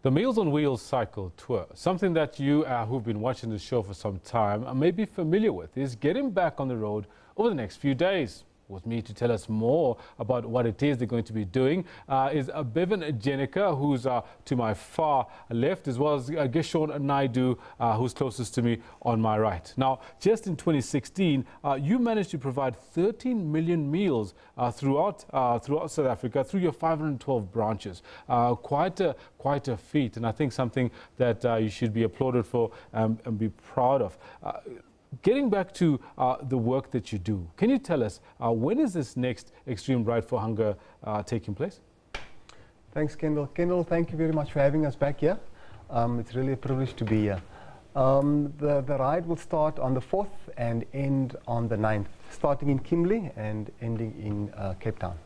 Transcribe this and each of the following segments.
The Meals on Wheels cycle tour, something that you who've been watching the show for some time may be familiar with, is getting back on the road over the next few days. With me to tell us more about what it is they're going to be doing is Bevan Jenica, who's to my far left, as well as Geshon Naidu, who's closest to me on my right. Now, just in 2016, you managed to provide 13 million meals throughout South Africa through your 512 branches. Quite a feat, and I think something that you should be applauded for and be proud of. Getting back to the work that you do, can you tell us when is this next Extreme Ride for Hunger taking place? Thanks, Kendall. Kendall, thank you very much for having us back here. It's really a privilege to be here. The ride will start on the 4th and end on the 9th, starting in Kimberley and ending in Cape Town.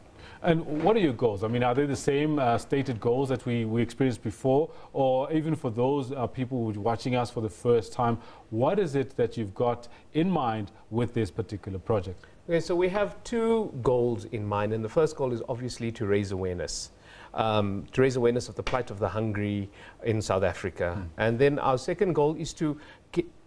And what are your goals? I mean, are they the same stated goals that we experienced before? Or even for those people who are watching us for the first time, what is it that you've got in mind with this particular project? Okay, so we have two goals in mind. And the first goal is obviously to raise awareness. To raise awareness of the plight of the hungry in South Africa. And then our second goal is to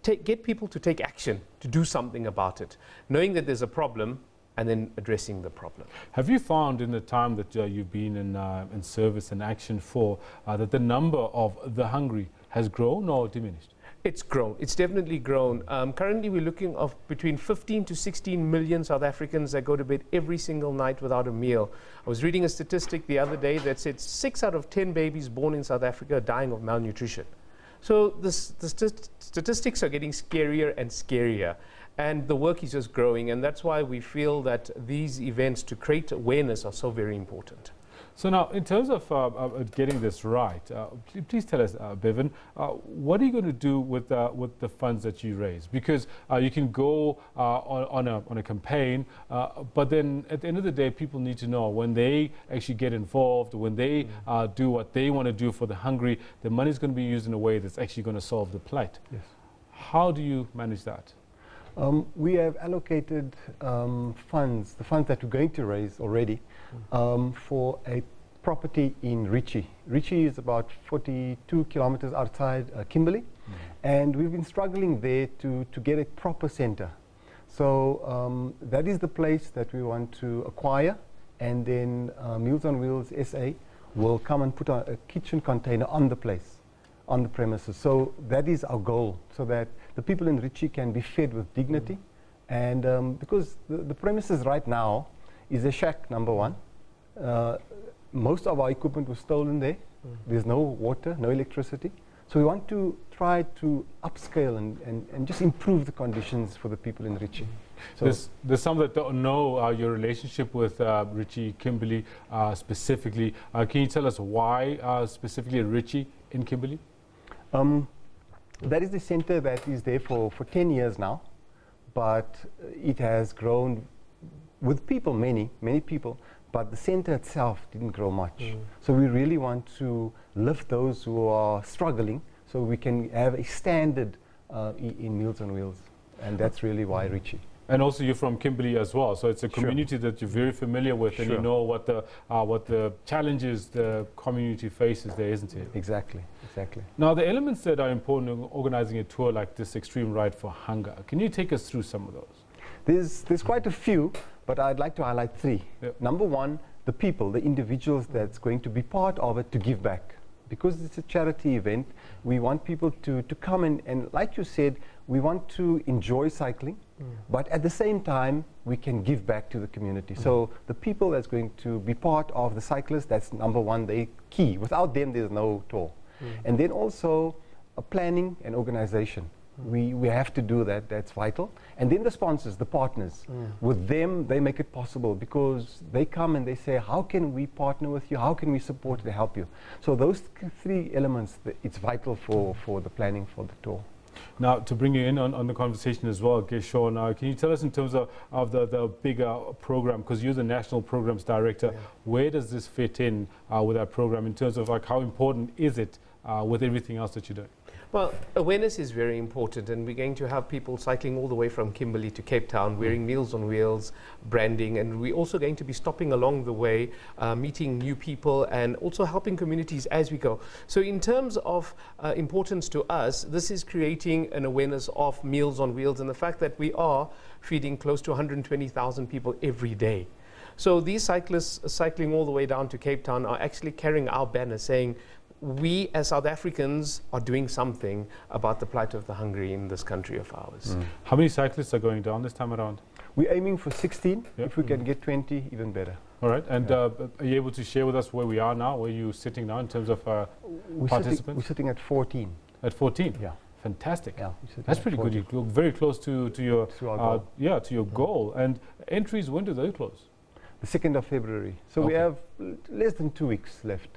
get people to take action, to do something about it, knowing that there's a problem, and then addressing the problem. Have you found in the time that you've been in service and action for that the number of the hungry has grown or diminished? It's grown. It's definitely grown. Currently, we're looking of between 15 to 16 million South Africans that go to bed every single night without a meal. I was reading a statistic the other day that said 6 out of 10 babies born in South Africa are dying of malnutrition. So the statistics are getting scarier and scarier. And the work is just growing, and that's why we feel that these events to create awareness are so very important. So now, in terms of getting this right, please tell us, Bevan, what are you going to do with the funds that you raise? Because you can go on a campaign, but then at the end of the day, people need to know when they actually get involved, when they do what they want to do for the hungry, the money is going to be used in a way that's actually going to solve the plight. Yes. How do you manage that? We have allocated funds, the funds that we're going to raise already, for a property in Richie. Richie is about 42 kilometers outside Kimberley, and we've been struggling there to get a proper center. So that is the place that we want to acquire, and then Meals on Wheels SA will come and put a kitchen container on the place, on the premises. So that is our goal, so that the people in Richie can be fed with dignity. And because the premises right now is a shack, number one. Most of our equipment was stolen there. There's no water, no electricity. So we want to try to upscale and just improve the conditions for the people in Richie. So there's some that don't know your relationship with Richie, Kimberley specifically. Can you tell us why specifically Richie in Kimberley? That is the center that is there for 10 years now, but it has grown with people, many people, but the center itself didn't grow much. So we really want to lift those who are struggling so we can have a standard in Meals on Wheels, and that's really why Richie. And also you're from Kimberley as well, so it's a community that you're very familiar with, and you know what the challenges the community faces there, isn't it? Exactly, exactly. Now, the elements that are important in organizing a tour like this Extreme Ride for Hunger, can you take us through some of those? There's quite a few, but I'd like to highlight 3. Yep. Number 1, the people, the individuals that's going to be part of it to give back. Because it's a charity event, we want people to come and like you said, we want to enjoy cycling, but at the same time, we can give back to the community. So the people that's going to be part of the cyclists, that's number 1, they're key. Without them, there's no tour. And then also planning and organization. We have to do that, that's vital. And then the sponsors, the partners, with them, they make it possible because they come and they say, how can we partner with you? How can we support and help you? So those 3 elements, it's vital for the planning for the tour. Now, to bring you in on the conversation as well, Geshon, can you tell us in terms of the bigger program, because you're the National Programs Director, where does this fit in with our program in terms of like how important is it with everything else that you're doing? Well, awareness is very important, and we're going to have people cycling all the way from Kimberley to Cape Town, wearing Meals on Wheels branding, and we're also going to be stopping along the way, meeting new people, and also helping communities as we go. So in terms of importance to us, this is creating an awareness of Meals on Wheels and the fact that we are feeding close to 120,000 people every day. So these cyclists cycling all the way down to Cape Town are actually carrying our banner saying, we as South Africans are doing something about the plight of the hungry in this country of ours. How many cyclists are going down this time around? We're aiming for 16. Yep. If we can get 20, even better. All right, and are you able to share with us where we are now, where you're sitting now in terms of participants? We're sitting at 14. At 14? Yeah. Fantastic. Yeah, that's pretty good. You look very close to your goal. to your goal. And entries, when do they close? The 2nd of February. So we have less than 2 weeks left.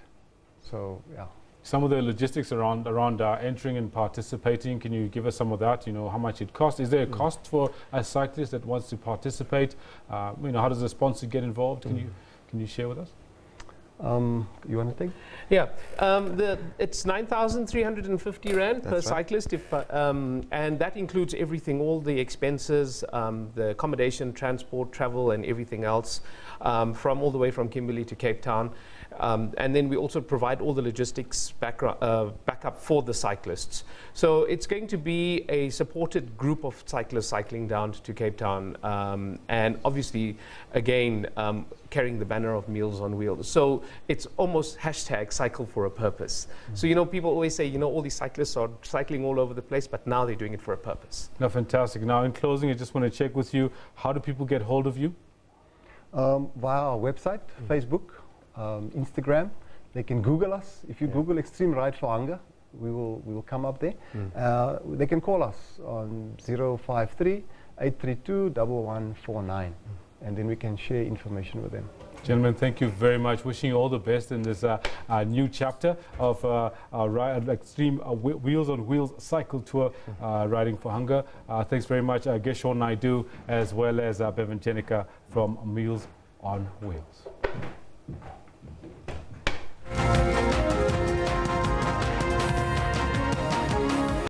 So, yeah. Some of the logistics around entering and participating, can you give us some of that? You know, how much it costs? Is there a cost for a cyclist that wants to participate? You know, how does the sponsor get involved? Can you share with us? You want to take? Yeah, it's 9,350 Rand per cyclist, and that includes everything, all the expenses, the accommodation, transport, travel, and everything else, from all the way from Kimberley to Cape Town. And then we also provide all the logistics backup for the cyclists. So it's going to be a supported group of cyclists cycling down to Cape Town, and obviously, again, carrying the banner of Meals on Wheels. So it's almost hashtag cycle for a purpose. So, you know, people always say, you know, all these cyclists are cycling all over the place, but now they're doing it for a purpose. No, fantastic. Now, in closing, I just want to check with you, how do people get hold of you? Via our website, Facebook, Instagram. They can Google us. If you Google Extreme Ride4hunger, we will come up there. They can call us on 053-832-1149, and then we can share information with them. Gentlemen, thank you very much. Wishing you all the best in this new chapter of Extreme Wheels on Wheels cycle tour, Riding for Hunger. Thanks very much, Geshon Naidu, as well as Bevan Chenika from Meals on Wheels.